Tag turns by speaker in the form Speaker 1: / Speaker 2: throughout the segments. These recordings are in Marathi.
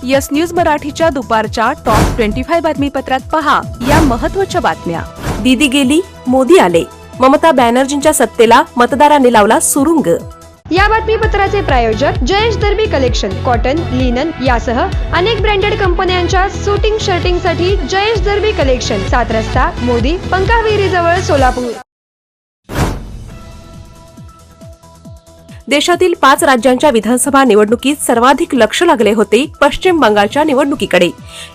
Speaker 1: यस न्यूज मराठीच्या दुपारच्या टॉप 25 बातमीपत्रात पहा या महत्त्वाच्या बातम्या।
Speaker 2: दीदी गेली, मोदी आले, ममता बॅनर्जींच्या सत्तेला मतदारांनी लावला सुरुंग।
Speaker 3: या बातमीपत्राचे प्रायोजक जयेश दर्बी कलेक्शन, कॉटन, लिनन यासह अनेक ब्रँडेड कंपन्यांच्या शूटिंग शर्टिंगसाठी जयेश दर्बी कलेक्शन, 7 रस्ता मोदी पंकाविहिरी जवळ सोलापूर।
Speaker 2: देशातील 5 राज्यांच्या विधानसभा निवडणुकीत सर्वाधिक लक्ष लागले होते पश्चिम बंगालच्या निवडणुकीकडे।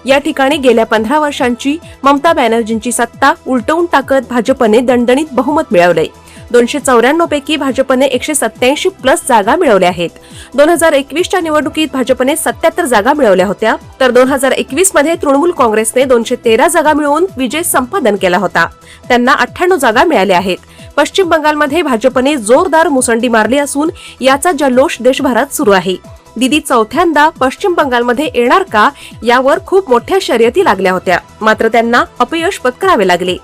Speaker 2: या ठिकाणी गेल्या 15 वर्षांची ममता बॅनर्जींची सत्ता उलटवून टाकत भाजपने दणदणीत बहुमत मिळवले। 294 पैकी भाजपने 187 प्लस जागा मिळवल्या आहेत। 2021च्या निवडणुकीत भाजपने 77 जागा मिळवल्या होत्या, तर 2021 मध्ये तृणमूल काँग्रेसने 213 जागा मिळवून विजय संपादन केला होता। त्यांना 98 जागा मिळाल्या आहेत। पश्चिम बंगालमध्ये भाजपने जोरदार मुसंडी मारली असून याचा जल्लोष देशभरात सुरू आहे। दीदी चौथ्यांदा पश्चिम बंगालमध्ये येणार का यावर खूप मोठ्या शर्यती लागल्या होत्या, मात्र त्यांना अपयश पत्करावे लागले।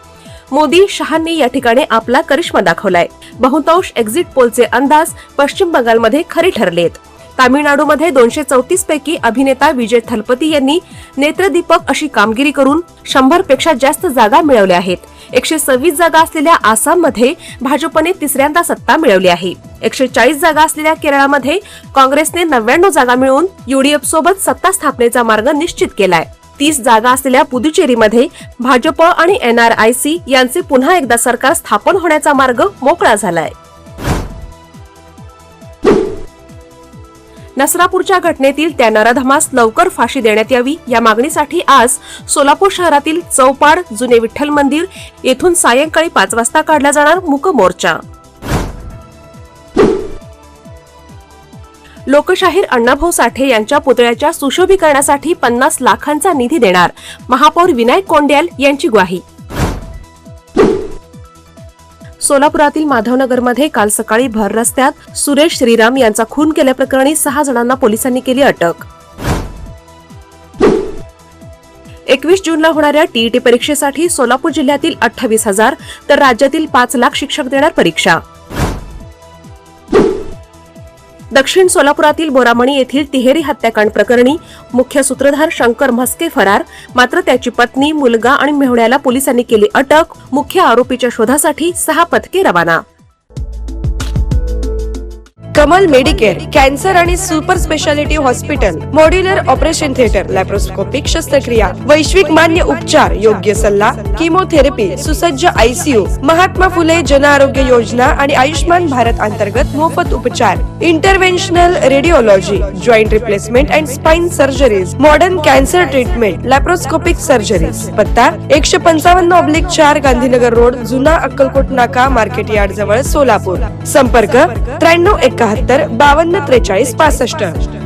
Speaker 2: मोदी शहांनी या ठिकाणी आपला करिश्मा दाखवलाय। बहुतांश एक्झिट पोलचे अंदाज पश्चिम बंगालमध्ये खरे ठरलेत। तामिळनाडूमध्ये 234 पैकी अभिनेता विजय थलपती यांनी नेत्रदीपक अशी कामगिरी करून 100 पेक्षा जास्त जागा मिळवल्या आहेत। 126 जागा असलेल्या आसाममध्ये भाजपने तिसऱ्यांदा सत्ता मिळवली आहे। 140 जागा असलेल्या केरळमध्ये काँग्रेसने 99 जागा मिळवून यूडीएफ सोबत सत्ता स्थापनेचा मार्ग निश्चित केलाय। 30 जागा असलेल्या पुदुचेरीमध्ये भाजप आणि NRIC यांचे पुन्हा एकदा सरकार स्थापन होण्याचा मार्ग मोकळा झालाय। नसरापूरच्या घटनेतील त्या नराधमास लवकर फाशी देण्यात यावी या मागणीसाठी आज सोलापूर शहरातील चौपाड, जुने विठ्ठल मंदिर येथून सायंकाळी 5 वाजता काढला जाणार मूक मोर्चा। लोकशाहीर अण्णाभाऊ साठे यांच्या पुतळ्याच्या सुशोभीकरणासाठी 50 लाखांचा निधी देणार, महापौर विनायक कोंड्याल यांची ग्वाही। सोलापुरातील माधवनगरमध्ये काल सकाळी भर रस्त्यात सुरेश श्रीराम यांचा खून केल्याप्रकरणी 6 जणांना पोलिसांनी केली अटक। 21 जूनला होणाऱ्या टीईटी परीक्षेसाठी सोलापूर जिल्ह्यातील 28,000 तर राज्यातील 5 लाख शिक्षक देणार परीक्षा। दक्षिण सोलापुरातील बोरामणी येथील तिहेरी हत्याकांड प्रकरणी मुख्य सूत्रधार शंकर म्हस्के फरार, मात्र त्याची पत्नी, मुलगा आणि मेहुण्याला पोलिसांनी केली अटक। मुख्य आरोपीच्या शोधासाठी 6 पथके रवाना।
Speaker 4: कमल मेडिकेअर, कॅन्सर आणि super speciality hospital, modular operation theatre, laparoscopic शस्त्रक्रिया, वैश्विक मान्य उपचार, योग्य सल्ला, किमोथेरपी, सुसज्ज ICU, महात्मा फुले जन आरोग्य योजना आणि आयुष्मान भारत अंतर्गत मोफत उपचार, interventional radiology, joint replacement and spine surgeries, modern cancer treatment, laparoscopic surgeries. पत्ता 155/4 गांधीनगर रोड, जुना अक्कलकोट नाका, मार्केट यार्ड जवळ, सोलापूर। संपर्क 9371 52 43 65।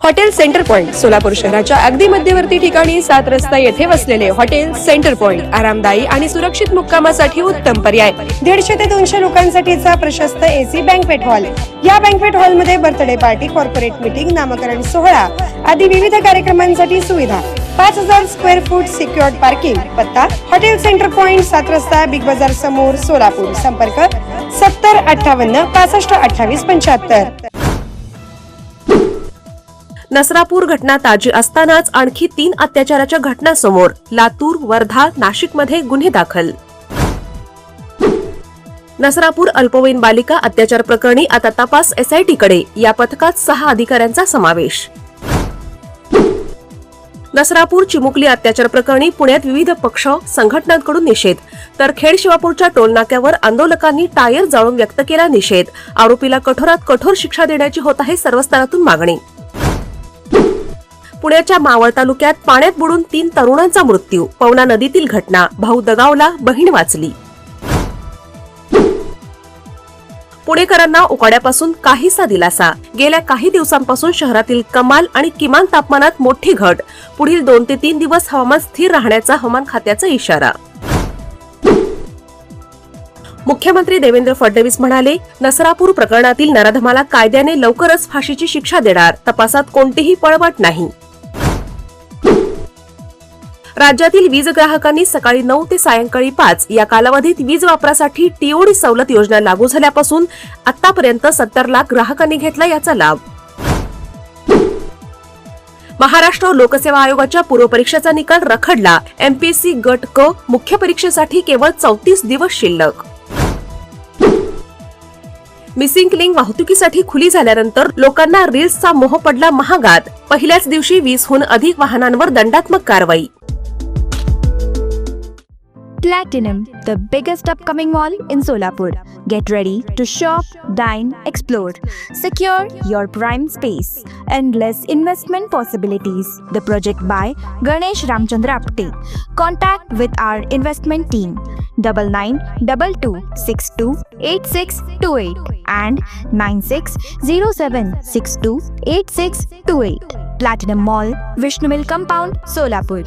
Speaker 4: हॉटेल सेंटर पॉइंट, सोलापूर शहराच्या अगदी मध्यवर्ती ठिकाणी 7 रस्ता येथे वसलेले हॉटेल सेंटर पॉइंट आरामदायी आणि सुरक्षित मुक्कामासाठी उत्तम पर्याय। 150 ते 200 लोकांसाठीचा प्रशस्त AC बँक्वेट हॉल। या बँक्वेट हॉल मध्ये बर्थडे पार्टी, कॉर्पोरेट मीटिंग, नामकरण सोहळा आदी विविध कार्यक्रमांसाठी सुविधा। 5000 स्क्वेअर फूट सिक्युअर्ड पार्किंग। पत्ता हॉटेल सेंटर पॉइंट, 7 रस्ता, बिग बाजार समोर, सोलापूर। संपर्क 70 58 65 28 75।
Speaker 2: नसरापूर घटना ताजी असतानाच आणखी 3 अत्याचाराच्या घटना समोर। लातूर, वर्धा, नाशिकमध्ये गुन्हे दाखल। नसरापूर अल्पवयीन बालिका अत्याचार प्रकरणी आता तपास SIT कडे। या पथकात 6 अधिकाऱ्यांचा समावेश। नसरापूर चिमुकली अत्याचार प्रकरणी पुण्यात विविध पक्ष संघटनांकडून निषेध, तर खेड शिवापूरच्या टोलनाक्यावर आंदोलकांनी टायर जाळून व्यक्त केला निषेध। आरोपीला कठोरात कठोर शिक्षा देण्याची होत आहे सर्व स्तरातून मागणी। पुण्याच्या मावळ तालुक्यात पाण्यात बुडून 3 तरुणांचा मृत्यू। पवना नदीतील घटना, भाऊ दगावला, बहीण वाचली। पुणेकरांना उकाड्यापासून काहीसा दिलासा। गेल्या काही दिवसांपासून शहरातील कमाल आणि किमान तापमानात मोठी घट। पुढील 2 ते 3 दिवस हवामान स्थिर राहण्याचा हवामान खात्याचा इशारा। मुख्यमंत्री देवेंद्र फडणवीस म्हणाले, नसरापूर प्रकरणातील नराधमाला कायद्याने लवकरच फाशीची शिक्षा देणार, तपासात कोणतीही पळवाट नाही। राज्यातील वीज ग्राहकांनी सकाळी 9 ते सायंकाळी 5 या कालावधीत वीज वापरासाठी टीओडी सवलत योजना लागू झाल्यापासून आतापर्यंत 70 लाख ग्राहकांनी घेतला याचा लाभ. महाराष्ट्र लोकसेवा आयोगाच्या पूर्वपरीक्षेचा निकाल रखडला. एमपीएससी गट क मुख्य परीक्षेसाठी केवळ 34 दिवस शिल्लक. मिसिंग लिंक वाहतुकीसाठी खुली झाल्यानंतर लोकांना रील्सचा मोह पडला महागात. पहिल्याच दिवशी 20हून अधिक वाहनांवर दंडात्मक कारवाई.
Speaker 5: Platinum, the biggest upcoming mall in Solapur. Get ready to shop, dine, explore. Secure your prime space. Endless investment possibilities. The project by Ganesh Ramchandra Apte. Contact with our investment team 9922628628 and 9607628628. Platinum Mall, Vishnu Mill Compound, Solapur.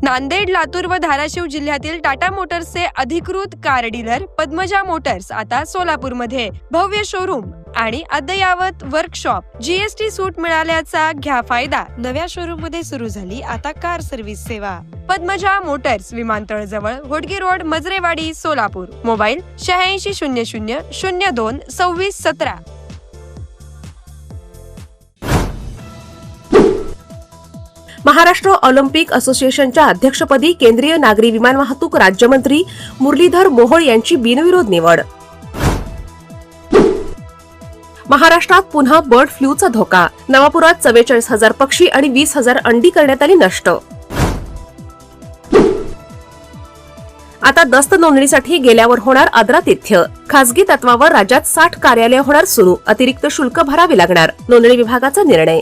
Speaker 3: Nanded, Latur व धाराशिव जिल्ह्यातील टाटा मोटर्सचे अधिकृत कार डीलर पद्मजा मोटर्स आता सोलापूरमध्ये. भव्य शोरूम आणि अद्ययावत वर्कशॉप. जीएसटी सूट मिळाल्याचा घ्या फायदा. नव्या शोरूम मध्ये सुरू झाली आता कार सर्व्हिस सेवा. पद्मजा मोटर्स, विमानतळ जवळ, Hodgi road, Majrewadi, Solapur. Mobile 8600022617.
Speaker 2: Maharashtra Olympic असोसिएशनच्या अध्यक्षपदी केंद्रीय नागरी विमान वाहतूक राज्यमंत्री मुरलीधर मोहोळ यांची बिनविरोध निवड. महाराष्ट्रात पुन्हा बर्ड फ्लूचा धोका. नवापुरात 44,000 पक्षी आणि 20,000 अंडी करण्यात आली नष्ट. आता दस्त नोंदणीसाठी गेल्यावर होणार आदरातिथ्य. खासगी तत्वावर राज्यात 60 कार्यालय होणार सुरू. अतिरिक्त शुल्क भरावे लागणार. नोंदणी विभागाचा निर्णय.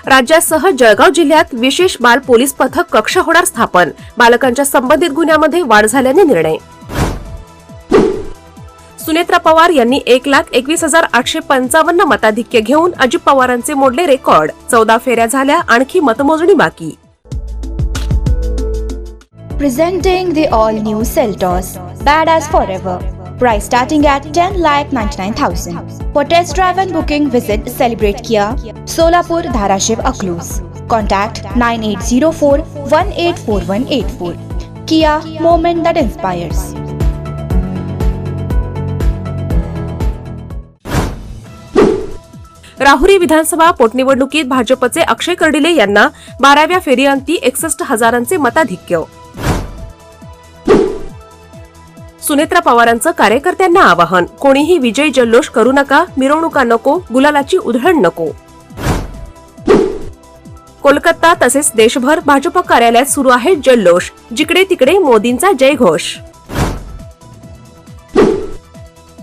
Speaker 2: राज्यासह जळगाव जिल्ह्यात विशेष बाल पोलीस पथक कक्ष होणार स्थापन. बालकांच्या संबंधित गुन्ह्यामध्ये वाढ झाल्याने निर्णय. सुनेत्रा पवार यांनी 1,21,855 मताधिक्य घेऊन अजित पवारांचे मोडले रेकॉर्ड. 14 फेऱ्या झाल्या, आणखी मतमोजणी बाकी.
Speaker 5: Presenting the all-new Seltos, badass forever. Price starting at 10,99,000. For test drive and booking, visit Celebrate Kia, Solapur, Dharashiv, Aklus. Contact 9804-184184. Kia, moment that inspires.
Speaker 2: Rahuri विधानसभा पोटनिवडणुकीत भाजपचे अक्षय कर्डिले यांना 12व्या फेरीअंती 61,000 मताधिक्य. सुनेत्रा पवारांचं कार्यकर्त्यांना आवाहन. कोणीही विजय जल्लोष करू नका, मिरवणुका नको, गुलालाची उधळण नको. कोलकाता तसेच देशभर भाजप कार्यालयात सुरू आहे जल्लोष. जिकडे तिकडे मोदींचा जयघोष.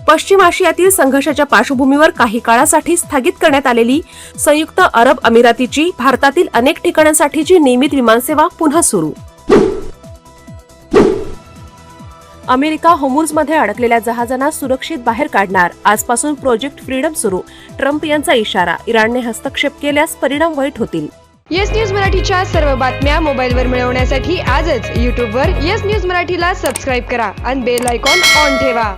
Speaker 2: पश्चिम आशियातील संघर्षाच्या पार्श्वभूमीवर काही काळासाठी स्थगित करण्यात आलेली संयुक्त अरब अमिरातीची भारतातील अनेक ठिकाणांसाठीची नियमित विमानसेवा पुन्हा सुरू. अमेरिका होर्मुझमध्ये अडकलेल्या जहाजांना सुरक्षित बाहेर काढणार. आजपासून प्रोजेक्ट फ्रीडम सुरू. ट्रम्प यांचा इशारा. इराणने हस्तक्षेप केल्यास परिणाम वाईट होतील.
Speaker 3: येस न्यूज मराठीच्या सर्व बातम्या मोबाईलवर मिळवण्यासाठी आजच YouTubeवर येस न्यूज मराठीला सबस्क्राईब करा आणि बेल आयकॉन ऑन ठेवा.